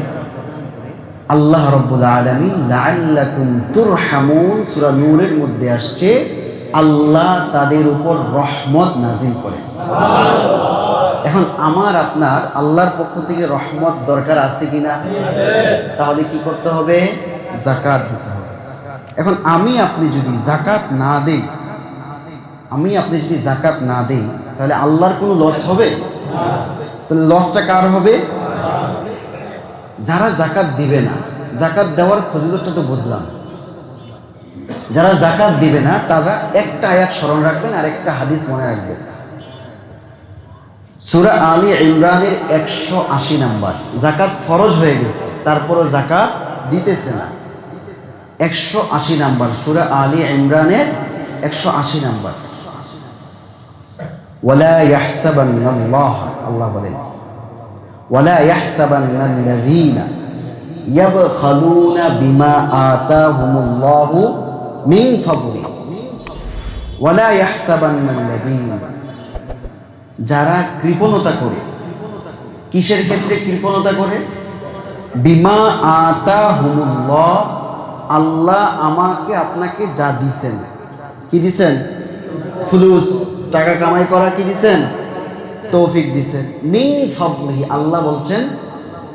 আল্লাহ রাব্বুল আলামিন লাআল্লাকুম তুরহামুন, সূরা নূরের মধ্যে আসছে আল্লাহ তাদের উপর রহমত নাযিল করে। এখন আমার আপনার আল্লাহর পক্ষ থেকে রহমত দরকার আছে কিনা? তাহলে কি করতে হবে? যাকাত দিতে হবে। এখন আমি আপনি যদি যাকাত না দেই, তাহলে আল্লাহর কোনো লস হবে? তাহলে লসটা কার হবে? যারা যাকাত দিবে না। যাকাত দেওয়ার ফজিলতটা তো বুঝলাম। যারা যাকাত দিবে না তারা একটা আয়াত স্মরণ রাখবেন আর একটা হাদিস মনে রাখবেন। সূরা আলী ইমরানের 180 নাম্বার। যাকাত ফরজ হয়ে গেছে, তারপরও যাকাত দিতেছে না। 180 নাম্বার সূরা আলী ইমরানের 180 নাম্বার। ওয়ালা ইয়াহসাবান্নাল্লাহ, আল্লাহ বলেন ওয়ালা ইয়াহসাবান্নাল্লাযীনা ইয়াবখালুনা বিমা আতাহুমুল্লাহু মিন ফাদলি ওয়ালা ইয়াহসাবান্নাল্লাযীনা, যারা কৃপণতা করে। কিসের ক্ষেত্রে কৃপণতা করে? বিমা আতাহুমুল্লাহ, আল্লাহ আমাকে আপনাকে যা দিছেন। কি দিছেন? ফুলুস, টাকা কামাই করা কি দিছেন? তৌফিক দিছেন। মিন ফাদলিহি, আল্লাহ বলছেন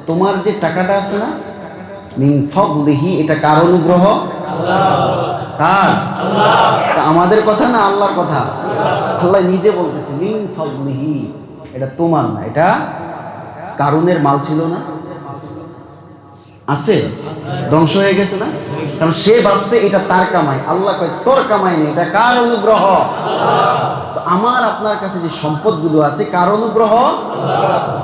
তোমার যে টাকাটা আছে না, মিন ফাদলিহি, এটা কার অনুগ্রহ? কার? আমাদের কথা না, আল্লাহর কথা। আল্লাহ নিজে বলতেছে মিন ফাদলিহি, এটা তোমার না, এটা কারুনের মাল ছিল না, আছে, ধ্বংস হয়ে গেছে না, কারণ সে ভাবছে এটা তার কামাই। আল্লাহ কয় তোর কামাই নেই, এটা কার অনুগ্রহ? তো আমার আপনার কাছে যে সম্পদগুলো আছে কার অনুগ্রহ?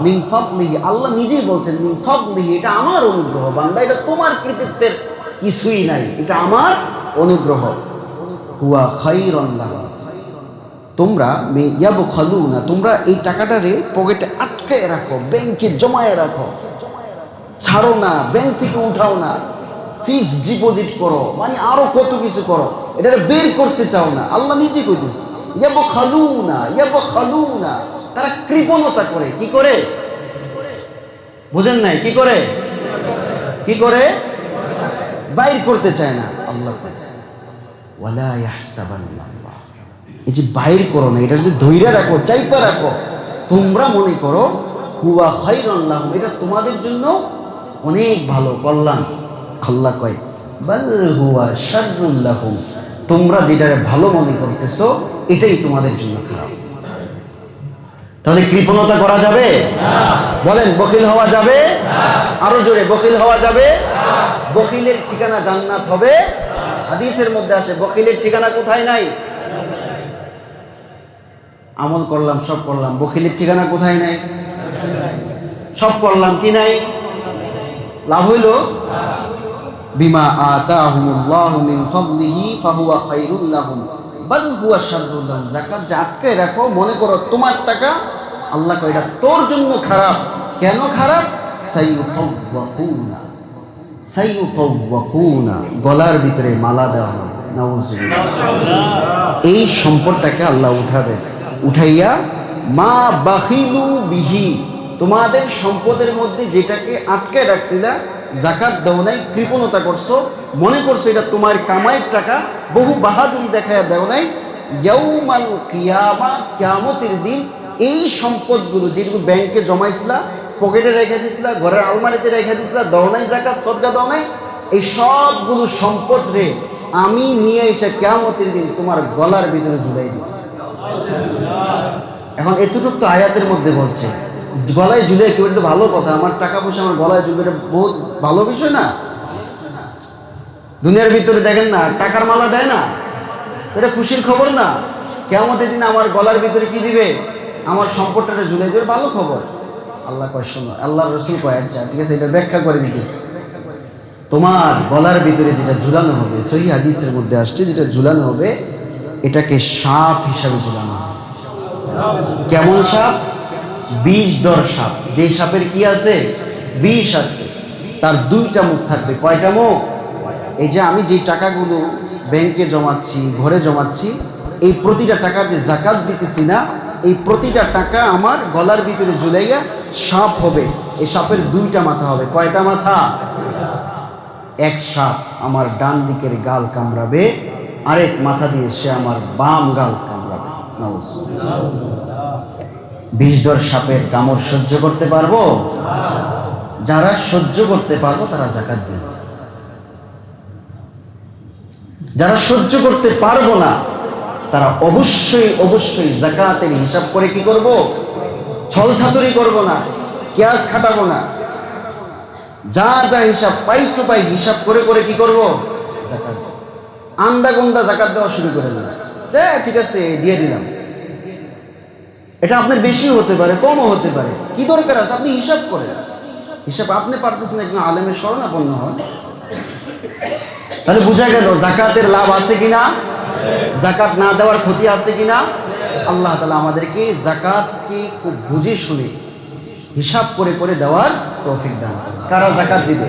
মিন ফাদলিহি, আল্লাহ নিজেই বলছেন মিন ফাদলিহি, এটা আমার অনুগ্রহ বান্দা, এটা তোমার কৃতিত্বের কিছুই নাই, এটা আমার অনুগ্রহ। হুয়া খাইরুন লাহুম, তোমরা ইয়াবখালুনা, তোমরা এই টাকাটারে পকেটে আটকায় রাখো, ব্যাংকে জমায়ে রাখো, ছাড়ো না, ব্যাংক থেকে উঠাও না, ফিক্সড ডিপোজিট করো, মানে আরো কত কিছু করো, এটা বের করতে চাও না। আল্লাহ নিজে কইতেছে ইয়াবখালুনা, ইয়াবখালুনা, তারা কৃপণতা করে। কি করে বুঝেন নাই? কি করে? কি করে? বাইর করতে চায় না। আল্লাহ ওয়ালা ইয়াহসাবান্নাল্লাহ, এই যে বাইর করো না, এটা যদি ধৈর্য রাখো, চাইপা রাখো, তোমরা মনে করো হুয়া খাইরুন লাহুম, এটা তোমাদের জন্য অনেক ভালো, কল্যাণ। আল্লাহ কয় বাল হুয়া শাররুল লাহুম, তোমরা যেটারে ভালো মনে করতেছো এটাই তোমাদের জন্য খারাপ। তাহলে কৃপণতা করা যাবে না। বলেন বখিল হওয়া যাবে না। আরো জোরে, বখিল হওয়া যাবে না। বখিলের ঠিকানা জান্নাত হবে। হাদিসের মধ্যে আসে বখিলের ঠিকানা কোথায় নাই? আমল করলাম, সব করলাম, বখিলের ঠিকানা কোথায় নাই? সব করলাম, কি নাই? লাভ হইল? বিমা আতাহুমুল্লাহু মিন ফাদলিহি ফাহুয়া খায়রুল লাহুম বাল হুয়া শাররুল লাহুম। যাকাত যে আটকায় রাখো, মনে করো তোমার টাকা, আল্লাহ কয় এটা তোর জন্য খারাপ। কেন খারাপ? সাইয়ুতাওয়াকুনা, সাইয়ুতাওয়াকুনা, গলার ভিতরে মালা দেওয়া হবে। নাউযুবিল্লাহ। এই সম্পদটাকে আল্লাহ উঠাবে, উঠাইয়া মা বাখিলু বিহি, তোমাদের সম্পদের মধ্যে যেটাকে আটকে রাখছিলা, যাকাত দাও নাই, কৃপণতা করছো, মনে করছো এটা তোমার কামাইয়ের টাকা, বহু বাহাদুরি দেখায় দাও নাই, ইয়াউমাল কিয়ামা, কিয়ামতের দিন এই সম্পদগুলো যেগুলো ব্যাংকে জমাইছিলা, পকেটে রেখে দিছিলা, ঘরের আলমারিতে রেখে দিছিলা, দাও নাই যাকাত, সদকা দাও নাই, এই সবগুলো সম্পদ রে আমি নিয়ে এসে কিয়ামতের দিন তোমার গলার ভিতরে ঝুলাই দিব। এখন এতটুকু তো আয়াতের মধ্যে বলছে, গলায় ঝুলে কেউ, এটা তো ভালো কথা, আমার টাকা পয়সা আমার গলায় ঝুলবে, এটা বহুত ভালো বিষয় না? দুনিয়ার ভিতরে দেখেন না, টাকার মালা দেয় না, এটা খুশির খবর না? কিয়ামতের দিন আমার গলার ভিতরে কি দিবে? আমার সম্পদটা ঝুলাই দেবে, ভালো খবর। আল্লাহ কয় শোনো, আল্লাহ রসুল কয়, আচ্ছা ঠিক আছে, এটা ব্যাখ্যা করে দিতেছি। তোমার গলার ভিতরে যেটা ঝুলানো হবে, সহিহ হাদিসের মধ্যে আসছে, যেটা ঝুলানো হবে এটাকে সাপ হিসাবে ঝুলানো হবে। কেমন সাপ? বিষধর সাপ। যে সাপের কি আছে? বিষ আছে। তার দুইটা মুখ থাকবে। কয়টা মুখ? এই যে আমি যে টাকাগুলো ব্যাংকে জমাচ্ছি, ঘরে জমাচ্ছি, এই প্রতিটা টাকার যে যাকাত দিতেছি না, এই প্রতিটা টাকা আমার গলার ভিতরে ঝুলাইয়া সাপ হবে। এই সাপের দুইটা মাথা হবে। কয়টা মাথা? এক সাপ আমার ডান দিকের গাল কামড়াবে, আরেক মাথা দিয়ে সে আমার বাম গাল কামড়াবে। বিষধর সাপের কামড় সহ্য করতে পারবো? যারা সহ্য করতে পারবো তারা যাকাত দিবে। যারা সহ্য করতে পারবো না তারা অবশ্যই অবশ্যই যাকাতের হিসাব করে কি করব? ছলছাতুরি করব না, কিয়াস খাটাবো না, যা যা হিসাব পাই টু পাই হিসাব করে করে কি করব? যাকাত। আন্দা গন্দা যাকাত দেওয়া শুরু করে দিলাম, যে ঠিক আছে দিয়ে দিলাম। এটা আপনার বেশিও হতে পারে, কমও হতে পারে, কি দরকার আছে? আপনি হিসাব করেন। হিসাব আপনি পারতেছেন, একজন আলেমের শরণাপন্ন হন। তাহলে বোঝা গেল যাকাতের লাভ আছে কিনা, যাকাত না দেওয়ার ক্ষতি আছে কিনা। আল্লাহ তাআলা আমাদেরকে যাকাতকে খুব বুঝে শুনে হিসাব করে করে দেওয়ার তৌফিক দান করেন। কারা যাকাত দিবে?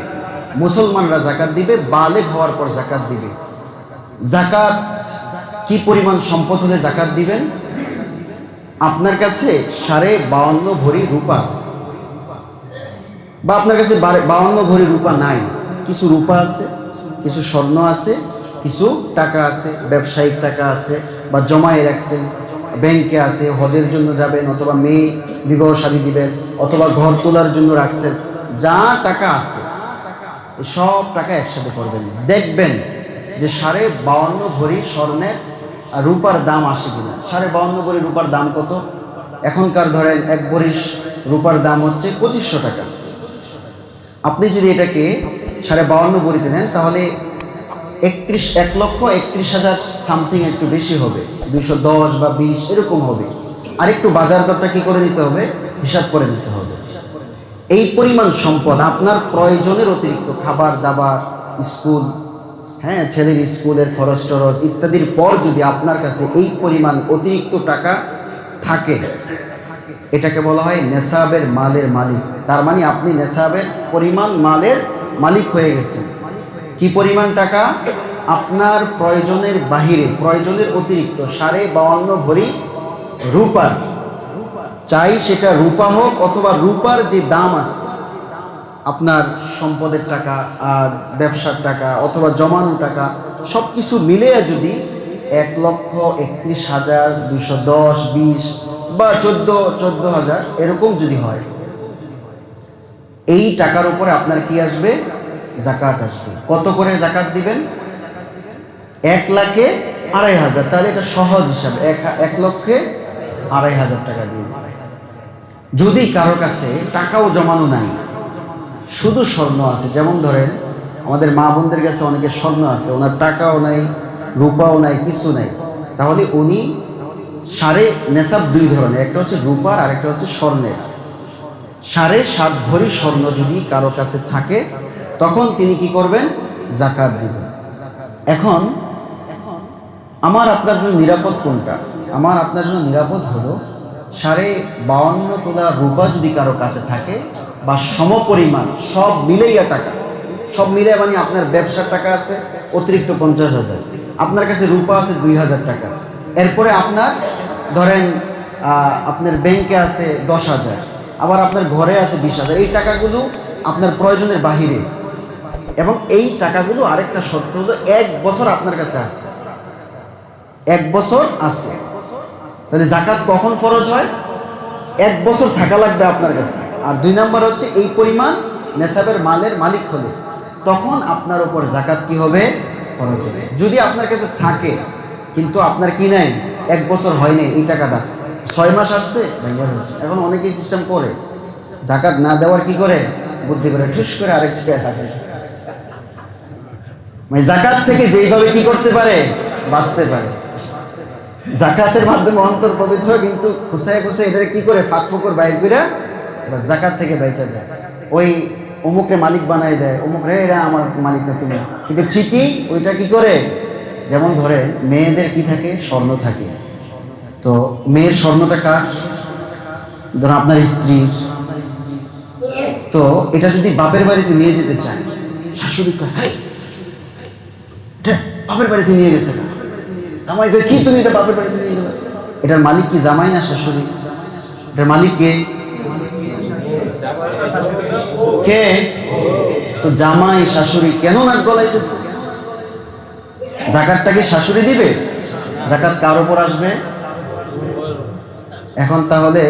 মুসলমানরা যাকাত দিবে, বালেগ হওয়ার পর যাকাত দিবে। যাকাত কি পরিমাণ সম্পদ হলে যাকাত দিবেন? আপনার কাছে 52.5 ভরি রূপা আছে, বা আপনার কাছে 52 ভরি রূপা নাই, কিছু রূপা আছে, কিছু স্বর্ণ আছে, কিছু টাকা আছে, ব্যবসায়িক টাকা আছে, বা জমায়ে রাখছেন, ব্যাংকে আছে, হজের জন্য যাবেন, অথবা মেয়ে বিবাহ শাদী দিবেন, অথবা ঘর তোলার জন্য রাখছেন, যা টাকা আছে এই সব টাকা একসাথে করবেন। দেখবেন যে 52.5 ভরি স্বর্ণের আর রূপার দাম আসে কিনা। 52.5 ভরি রূপার দাম কত? এখনকার ধরেন 1 ভরি রূপার দাম হচ্ছে 2500 টাকা। আপনি যদি এটাকে 52.5 ভরিতে নেন তাহলে 1,31,000 সামথিং, একটু বেশি হবে, 210 বা 20 এরকম হবে। আর একটু বাজার দরটা কি করে দিতে হবে? হিসাব করে দিতে হবে। এই পরিমাণ সম্পদ আপনার প্রয়োজনের অতিরিক্ত, খাবার দাবার, স্কুল, হ্যাঁ, ছেলের স্কুলের খরচ টরচ ইত্যাদির পর যদি আপনার কাছে এই পরিমাণ অতিরিক্ত টাকা থাকে, এটাকে বলা হয় নেসাবের মালের মালিক। তার মানে আপনি নেসাবের পরিমাণ মালের মালিক হয়ে গেছেন। কি পরিমাণ টাকা? আপনার প্রয়োজনের বাহিরে, প্রয়োজনের অতিরিক্ত 52.5 ভরি রূপার, চাই সেটা রূপা হোক অথবা রূপার যে দাম আছে, আপনার সম্পদের টাকা, ব্যবসার টাকা অথবা জমানো টাকা, সব কিছু মিলে যদি 1,31,210, 20 বা 14,000 এরকম যদি হয়, এই টাকার উপরে আপনার কি আসবে? জাকাত আসবে। কত করে জাকাত দিবেন? 1,02,500। তাহলে এটা সহজ হিসাব, 1,02,500 টাকা দিয়ে। যদি কারো কাছে টাকাও জমানো নাই, শুধু স্বর্ণ আছে, যেমন ধরেন আমাদের মা বোনদের কাছে অনেকের স্বর্ণ আছে, ওনার টাকাও নাই, রূপাও নাই, কিছু নাই, তাহলে উনি নেসাব দুই ধরনের, একটা হচ্ছে রূপার আর একটা হচ্ছে স্বর্ণের। 7.5 ভরি স্বর্ণ যদি কারো কাছে থাকে, তখন তিনি কি করবেন? জাকাত দিবেন। এখন আমার আপনার জন্য নিরাপদ কোনটা? আমার আপনার জন্য নিরাপদ হলো 52.5 তোলা রূপা যদি কারো কাছে থাকে, বা সমপরিমাণ, সব মিলেইয়া টাকা, সব মিলে মানে আপনার ব্যবসার টাকা আছে অতিরিক্ত 50,000, আপনার কাছে রূপা আছে 2,000 টাকা, এরপরে আপনার ধরেন আপনার ব্যাংকে আছে 10,000, আবার আপনার ঘরে আছে 20,000। এই টাকাগুলো আপনার প্রয়োজনের বাহিরে, এবং এই টাকাগুলো আরেকটা শর্ত হলো 1 বছর আপনার কাছে আছে, 1 বছর আছে। তাহলে জাকাত কখন ফরজ হয়? 1 বছর থাকা লাগবে আপনার কাছে। আর 2 নাম্বার হচ্ছে এই পরিমাণ নেসাবের মালের মালিক হলে তখন আপনার উপর জাকাত কি হবে? ফরজ হবে। যদি আপনার কাছে থাকে কিন্তু আপনার কি নাই, 1 বছর হয়নি, এই টাকাটা 6 মাস আসছে, এখন অনেকেই সিস্টেম করে জাকাত না দেওয়ার কি করে, বুদ্ধি করে ঠুস করে আরেক জায়গায় থাকে। মানে জাকাত থেকে যেইভাবে কি করতে পারে, বাঁচতে পারে। জাকাতের মাধ্যমে অন্তর পবিত্র, কিন্তু খুশায় খুশায় এটা কি করে ফাঁক ফুকর বাইর করে এবার জাকাত থেকে বেঁচে যায়। ওই অমুকরে মালিক বানাই দেয়, অমুক রে এরা আমার মালিক না তুমি, কিন্তু ঠিকই ওইটা কি করে, যেমন ধরে মেয়েদের কি থাকে, স্বর্ণ থাকে, তো মেয়ের স্বর্ণটা কার? ধরুন আপনার স্ত্রী, তো এটা যদি বাপের বাড়িতে নিয়ে যেতে চায়, শাশুড়ি কয় বাপের বাড়িতে নিয়ে গেছে, জামাই কয় কি তুমি এটা বাপের বাড়িতে নিয়ে গেলে? এটার মালিক কি জামাই না শাশুড়ি? এটার মালিক কে? কে? তো জামাই শাশুড়ি কেন নাক গলাইতেছে? জাকাতটা কি শাশুড়ি দিবে? জাকাত কার উপর আসবে? এখন তাহলে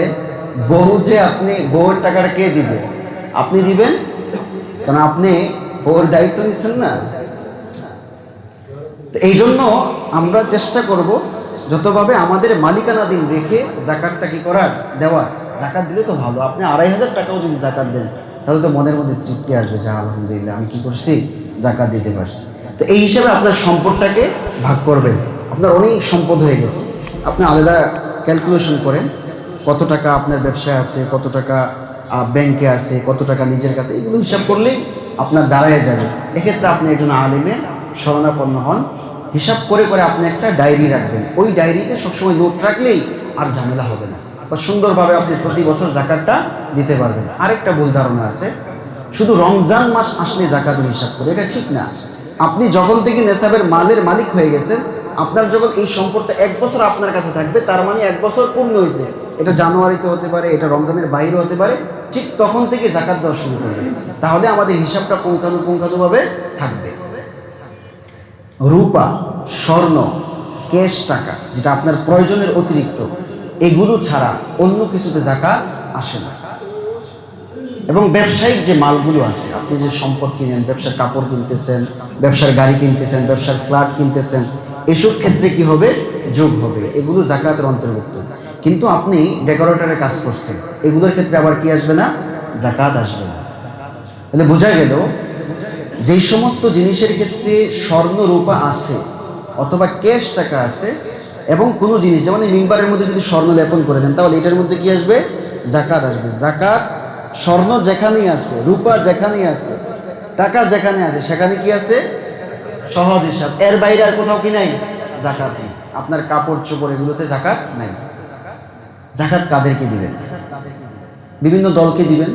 বউ যে, আপনি বউয়ের টাকাটা কে দিবে? আপনি দিবেন, কারণ আপনি বউয়ের দায়িত্ব নিচ্ছেন না। তো এই জন্য আমরা চেষ্টা করব যতভাবে আমাদের মালিকানাধীন রেখে জাকাতটা কি করার, দেওয়ার। জাকাত দিলে তো ভালো, আপনি 2,500 টাকাও যদি জাকাত দেন তাহলে তো মনের মধ্যে তৃপ্তি আসবে, যা আলহামদুলিল্লাহ আমি কি করছি, জাকাত দিতে পারছি। তো এই হিসাবে আপনার সম্পদটাকে ভাগ করবেন। আপনার অনেক সম্পদ হয়ে গেছে, আপনি আলাদা ক্যালকুলেশন করেন কত টাকা আপনার ব্যবসায় আছে, কত টাকা ব্যাংকে আছে, কত টাকা নিজের কাছে, এগুলো হিসাব করলেই আপনার দাঁড়ায় যাবে। এক্ষেত্রে আপনি একজন আলিমের শরণাপন্ন হন। হিসাব করে করে আপনি একটা ডায়েরি রাখবেন, ওই ডায়েরিতে সবসময় নোট রাখলেই আর ঝামেলা হবে না, বা সুন্দরভাবে আপনি প্রতি বছর জাকাতটা দিতে পারবেন। আরেকটা ভুল ধারণা আছে, শুধু রমজান মাস আসলে জাকাতের হিসাব করে, এটা ঠিক না। আপনি যখন থেকে নেসাবের মালের মালিক হয়ে গেছেন, আপনার যখন এই সম্পদটা 1 বছর আপনার কাছে থাকবে, তার মানে 1 বছর পূর্ণ হয়েছে। এটা জানুয়ারিতে হতে পারে, এটা রমজানের বাইরে হতে পারে, ঠিক তখন থেকে জাকাত দেওয়া শুরু করবে। তাহলে আমাদের হিসাবটা পুঙ্খানুপুঙ্খানুভাবে থাকবে। রূপা, স্বর্ণ, ক্যাশ টাকা, যেটা আপনার প্রয়োজনের অতিরিক্ত, এগুলো ছাড়া অন্য কিছুতে জাকাত আসে না। এবং ব্যবসায়িক যে মালগুলো আছে, আপনি যে সম্পদ কিনেন, ব্যবসার কাপড় কিনতেছেন, ব্যবসার গাড়ি কিনতেছেন, ব্যবসার ফ্ল্যাট কিনতেছেন, এসব ক্ষেত্রে কি হবে, যোগ হবে, এগুলো জাকাতের অন্তর্ভুক্ত। কিন্তু আপনি ডেকোরেটরের কাজ করছেন, এগুলোর ক্ষেত্রে আবার কি আসবে না, জাকাত আসবে না। তাহলে বোঝা গেল, যেই সমস্ত জিনিসের ক্ষেত্রে স্বর্ণ রূপা আছে অথবা ক্যাশ টাকা আছে, এবং কোনো জিনিস যেমন এই মিম্বারের মধ্যে যদি স্বর্ণ লেপন করে দেন, তাহলে এটার মধ্যে কি আসবে, জাকাত আসবে। জাকাত স্বর্ণ যেখানেই আছে, রূপা যেখানেই আছে, টাকা যেখানে আছে, সেখানে কি আছে, সহজ হিসাব। এর বাইরে আর কোথাও কি নাই? যাকাত নেই। আপনার কাপড় চোপড় এগুলোতে যাকাত নাই। যাকাত কাদেরকে দিবেন? বিভিন্ন দলকে দিবেন।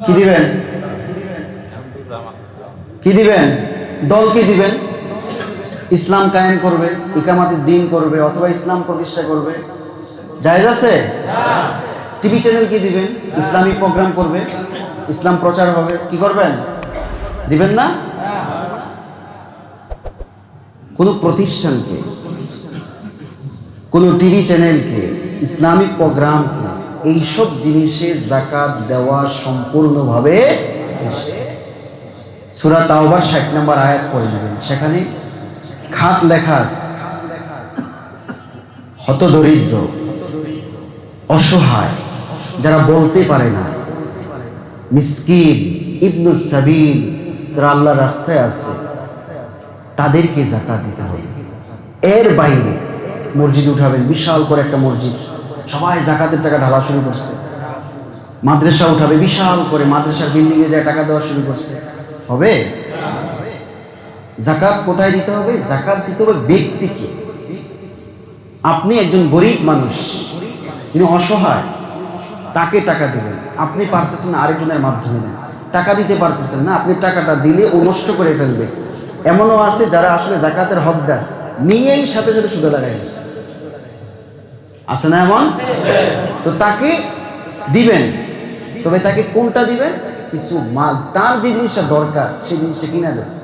কি দিবেন? কি দিবেন? দলকে দিবেন। ইসলাম কায়েম করবে, ইকামাতের দিন করবে, অথবা ইসলাম প্রতিষ্ঠা করবে, জায়েজ আছে? টিভি চ্যানেল কি দিবেন? ইসলামিক প্রোগ্রাম করবে, ইসলাম প্রচার হবে, কি করবেন? দিবেন না? কোনো প্রতিষ্ঠানকে, কোনো টিভি চ্যানেলকে, ইসলামিক প্রোগ্রামকে, এইসব জিনিসে যাকাত দেওয়া সম্পূর্ণভাবে সূরা তাওবার 60 নম্বর আয়াত পড়ে নেবেন। সেখানে খাত লেখা আছে, হতদরিদ্র, অসহায়, যারা বলতে পারে না, মিসকিন, ইবনুস সাবিল, যারা আল্লাহর রাস্তায় আছে, তাদেরকে যাকাত দিতে হবে। এর বাইরে মসজিদ উঠাবেন, বিশাল করে একটা মসজিদ, সবাই যাকাতের টাকা ঢালা শুরু করছে। মাদ্রাসা উঠাবে বিশাল করে, মাদ্রাসার বিল্ডিংয়ে যায় টাকা দেওয়া শুরু করছে, হবে? যাকাত কোথায় দিতে হবে? যাকাত দিতে হবে ব্যক্তিকে। আপনি একজন গরিব মানুষ, যিনি অসহায়, তাকে টাকা দিবেন। আপনি পারতেছেন না, আরেকজনের মাধ্যমে দেন। টাকা দিতে পারতেছেন না, আপনি টাকাটা দিলে ও নষ্ট করে ফেলবে। এমনও আছে যারা আসলে যাকাতের হকদার, নিয়েই সাথে সাথে সুদে লাগাই আছে না এমন? তো তাকে দিবেন, তবে তাকে কোনটা দিবেন? কিছু মাল, তার যে জিনিসটা দরকার সেই জিনিসটা কিনা দেবেন।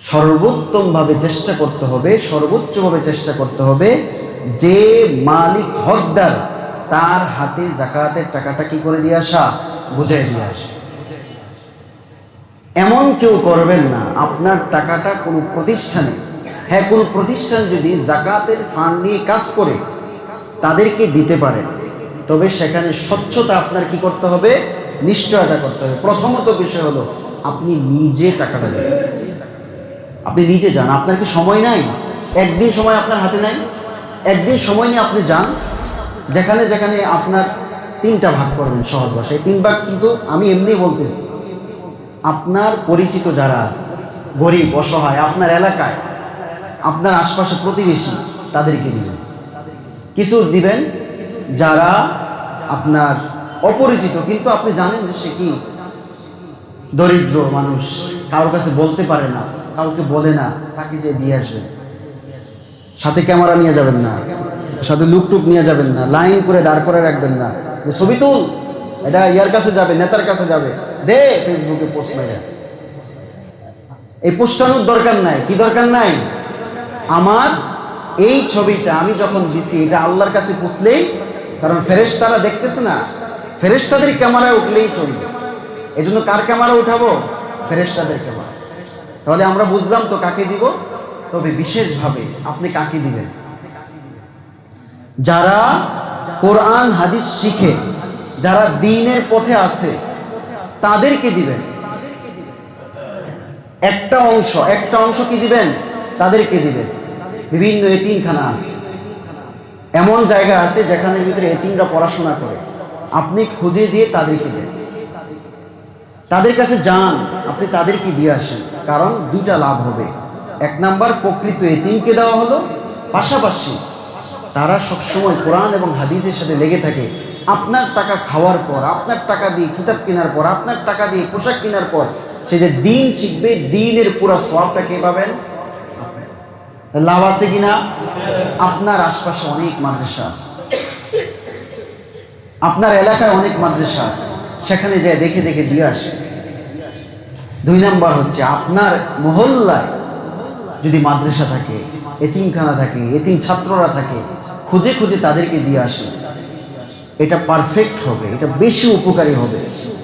সর্বোত্তমভাবে চেষ্টা করতে হবে, সর্বোচ্চভাবে চেষ্টা করতে হবে যে মালিক হকদার, তার হাতে যাকাতের টাকাটা কি করে দিয়ে আসা? বুঝাই দিয়ে আসা। এমন কেউ করবেন না আপনার টাকাটা কোনো প্রতিষ্ঠানে, হ্যাঁ কোনো প্রতিষ্ঠান যদি যাকাতের ফান্ড নিয়ে কাজ করে তাদেরকে দিতে পারে, তবে সেখানে স্বচ্ছতা আপনার কি করতে হবে? নিশ্চয়তা করতে হবে। প্রথমত বিষয় হলো আপনি নিজে টাকাটা দেবেন। আপনি নিজে যান। আপনার কি সময় নাই? একদিন সময় আপনার হাতে নাই? একদিন সময় নিয়ে আপনি যান, যেখানে যেখানে আপনার 3টা ভাগ করবেন সহজ ভাষায়। 3 ভাগ কিন্তু আমি এমনি বলতেছি। আপনার পরিচিত যারা আছে, গরিব, অসহায়, আপনার এলাকায়, আপনার আশপাশে প্রতিবেশী, তাদেরকে দিবেন। কিছু দিবেন যারা আপনার অপরিচিত, কিন্তু আপনি জানেন যে সে কি দরিদ্র মানুষ, কারোর কাছে বলতে পারে না, কাউকে বলে না, তাকে যে দিয়ে আসবেন। সাথে ক্যামেরা নিয়ে যাবেন না, সাথে লুকটুক নিয়ে যাবেন না, লাইন করে দাঁড় করে রাখবেন না যে ছবি তুল, এটা ইয়ার কাছে যাবে, নেতার কাছে যাবে, দে ফেসবুকে পোস্ট মেরে। এই পোস্টানোর দরকার নাই। কি দরকার নাই? আমার এই ছবিটা আমি যখন দিছি, এটা আল্লাহর কাছে পুছলেই, কারণ ফেরেশতারা দেখতেছে না, ফেরেশতাদের ক্যামেরায় উঠলেই চলবে। এই জন্য কার ক্যামেরা উঠাবো? ফেরেশতাদের ক্যামেরা। তাহলে আমরা বুঝলাম তো কাকে দিব। তবে বিশেষভাবে আপনি কাকে দিবেন? যারা কোরআন হাদিস শিখে, যারা দ্বীনের পথে আছে, তাদেরকে দিবেন। একটা অংশ কি দিবেন? তাদেরকে দিবেন। বিভিন্ন এতিমখানা আছে, এমন জায়গা আছে যেখানের ভিতরে এতিমরা পড়াশোনা করে, আপনি খুঁজে যেয়ে তাদেরকে দেন। তাদের কাছে যান, আপনি তাদেরকে দিয়ে আসেন। কারণ 2টা লাভ হবে। 1 নাম্বার, প্রকৃত এতিমকে দেওয়া হলো, পাশাপাশি তারা সবসময় কোরআন এবং হাদিসের সাথে লেগে থাকে। আপনার টাকা খাওয়ার পর, আপনার টাকা দিয়ে কিতাব কেনার পর, আপনার টাকা দিয়ে পোশাক কেনার পর সে যে দিন শিখবে, দিনের পুরো সওয়াবটা কে পাবেন? লাভ আছে কিনা? আপনার আশপাশে অনেক মাদ্রাসা আছে, আপনার এলাকায় অনেক মাদ্রাসা আছে, সেখানে যায় দেখে দেখে দিয়ে আসে। 2 নাম্বার হচ্ছে, আপনার মহল্লায় যদি মাদ্রাসা থাকে, এতিমখানা থাকে, এতিম ছাত্ররা থাকে, খুঁজে খুঁজে তাদেরকে দিয়ে আসেন। এটা পারফেক্ট হবে, এটা বেশি উপকারী হবে।